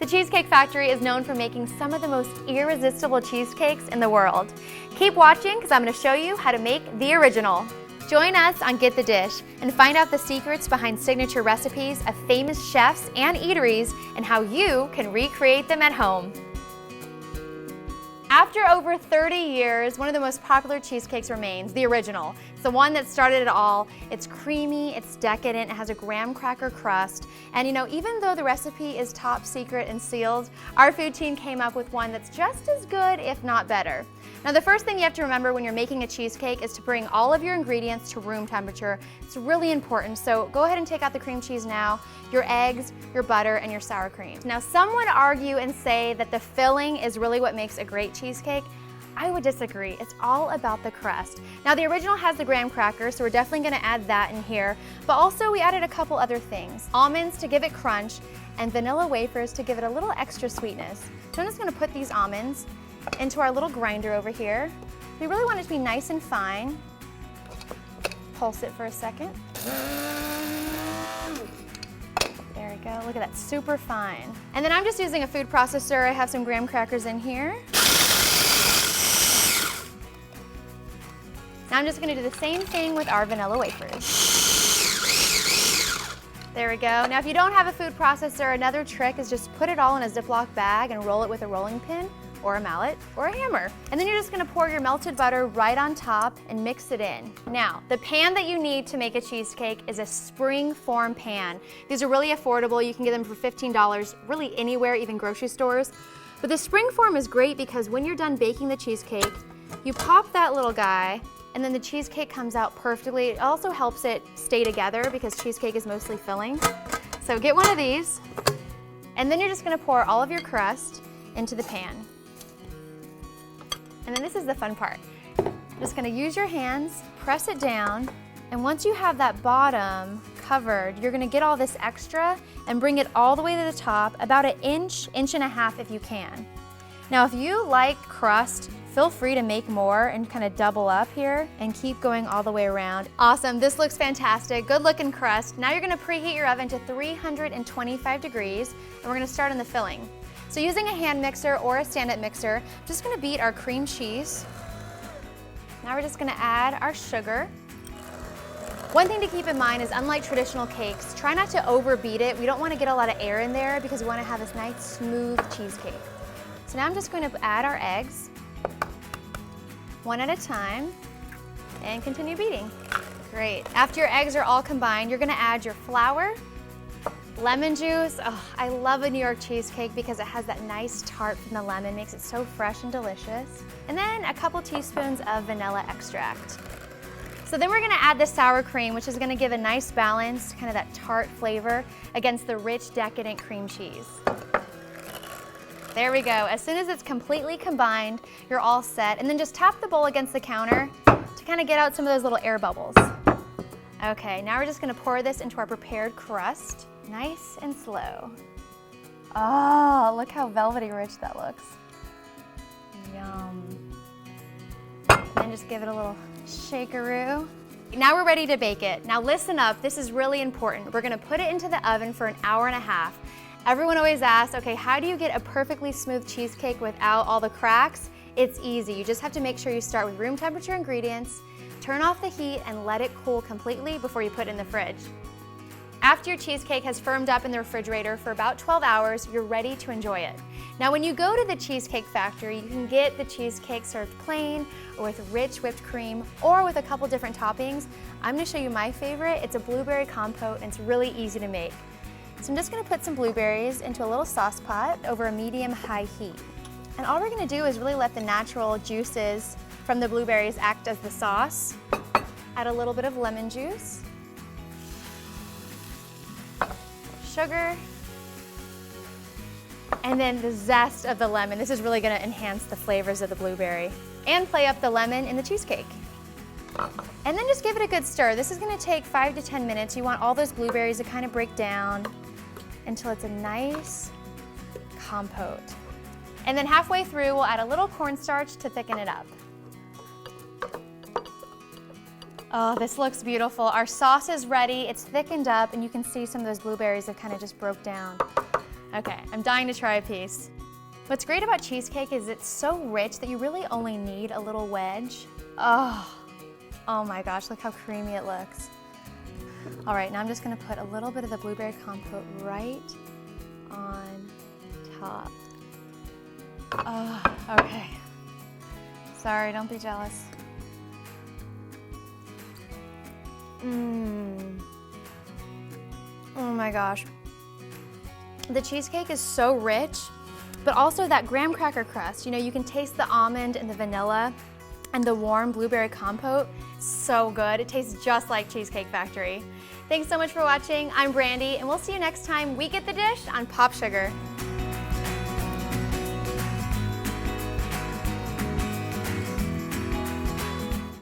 The Cheesecake Factory is known for making some of the most irresistible cheesecakes in the world. Keep watching because I'm going to show you how to make the original. Join us on Get the Dish and find out the secrets behind signature recipes of famous chefs and eateries and how you can recreate them at home. After over 30 years, one of the most popular cheesecakes remains, the original. It's the one that started it all. It's creamy, it's decadent, it has a graham cracker crust. And you know, even though the recipe is top secret and sealed, our food team came up with one that's just as good, if not better. Now, the first thing you have to remember when you're making a cheesecake is to bring all of your ingredients to room temperature. It's really important, so go ahead and take out the cream cheese now, your eggs, your butter, and your sour cream. Now, some would argue and say that the filling is really what makes a great cheesecake. I would disagree. It's all about the crust. Now, the original has the graham cracker, so we're definitely gonna add that in here, but also we added a couple other things. Almonds to give it crunch, and vanilla wafers to give it a little extra sweetness. So I'm just gonna put these almonds into our little grinder over here. We really want it to be nice and fine. Pulse it for a second. There we go, look at that, super fine. And then I'm just using a food processor. I have some graham crackers in here. Now I'm just gonna do the same thing with our vanilla wafers. There we go. Now if you don't have a food processor, another trick is just put it all in a Ziploc bag and roll it with a rolling pin or a mallet, or a hammer. And then you're just gonna pour your melted butter right on top and mix it in. Now, the pan that you need to make a cheesecake is a spring form pan. These are really affordable. You can get them for $15 really anywhere, even grocery stores. But the spring form is great because when you're done baking the cheesecake, you pop that little guy and then the cheesecake comes out perfectly. It also helps it stay together because cheesecake is mostly filling. So get one of these, and then you're just gonna pour all of your crust into the pan. And then this is the fun part. Just gonna use your hands, press it down, and once you have that bottom covered, you're gonna get all this extra and bring it all the way to the top, about an inch, inch and a half if you can. Now, if you like crust, feel free to make more and kind of double up here and keep going all the way around. Awesome, this looks fantastic. Good looking crust. Now you're gonna preheat your oven to 325 degrees, and we're gonna start on the filling. So using a hand mixer or a stand-up mixer, I'm just gonna beat our cream cheese. Now we're just gonna add our sugar. One thing to keep in mind is, unlike traditional cakes, try not to overbeat it. We don't wanna get a lot of air in there because we wanna have this nice smooth cheesecake. So now I'm just going to add our eggs, one at a time, and continue beating. Great. After your eggs are all combined, you're gonna add your flour, lemon juice. Oh, I love a New York cheesecake because it has that nice tart from the lemon, makes it so fresh and delicious. And then a couple teaspoons of vanilla extract. So then we're gonna add the sour cream, which is gonna give a nice balance, kind of that tart flavor against the rich, decadent cream cheese. There we go. As soon as it's completely combined, you're all set. And then just tap the bowl against the counter to kind of get out some of those little air bubbles. Okay, now we're just gonna pour this into our prepared crust. Nice and slow. Oh, look how velvety rich that looks. Yum. And just give it a little shakeroo. Now we're ready to bake it. Now listen up, this is really important. We're gonna put it into the oven for an hour and a half. Everyone always asks, okay, how do you get a perfectly smooth cheesecake without all the cracks? It's easy. You just have to make sure you start with room temperature ingredients, turn off the heat, and let it cool completely before you put it in the fridge. After your cheesecake has firmed up in the refrigerator for about 12 hours, you're ready to enjoy it. Now, when you go to the Cheesecake Factory, you can get the cheesecake served plain or with rich whipped cream or with a couple different toppings. I'm gonna show you my favorite. It's a blueberry compote, and it's really easy to make. So I'm just gonna put some blueberries into a little sauce pot over a medium-high heat. And all we're gonna do is really let the natural juices from the blueberries act as the sauce. Add a little bit of lemon juice, sugar, and then the zest of the lemon. This is really gonna enhance the flavors of the blueberry and play up the lemon in the cheesecake. And then just give it a good stir. This is gonna take 5 to 10 minutes. You want all those blueberries to kind of break down until it's a nice compote. And then halfway through, we'll add a little cornstarch to thicken it up. Oh, this looks beautiful. Our sauce is ready, it's thickened up, and you can see some of those blueberries have kind of just broke down. Okay, I'm dying to try a piece. What's great about cheesecake is it's so rich that you really only need a little wedge. Oh my gosh, look how creamy it looks. All right, now I'm just gonna put a little bit of the blueberry compote right on top. Oh, okay. Sorry, don't be jealous. Oh my gosh. The cheesecake is so rich, but also that graham cracker crust. You know, you can taste the almond and the vanilla and the warm blueberry compote. So good. It tastes just like Cheesecake Factory. Thanks so much for watching. I'm Brandy, and we'll see you next time we get the dish on Pop Sugar.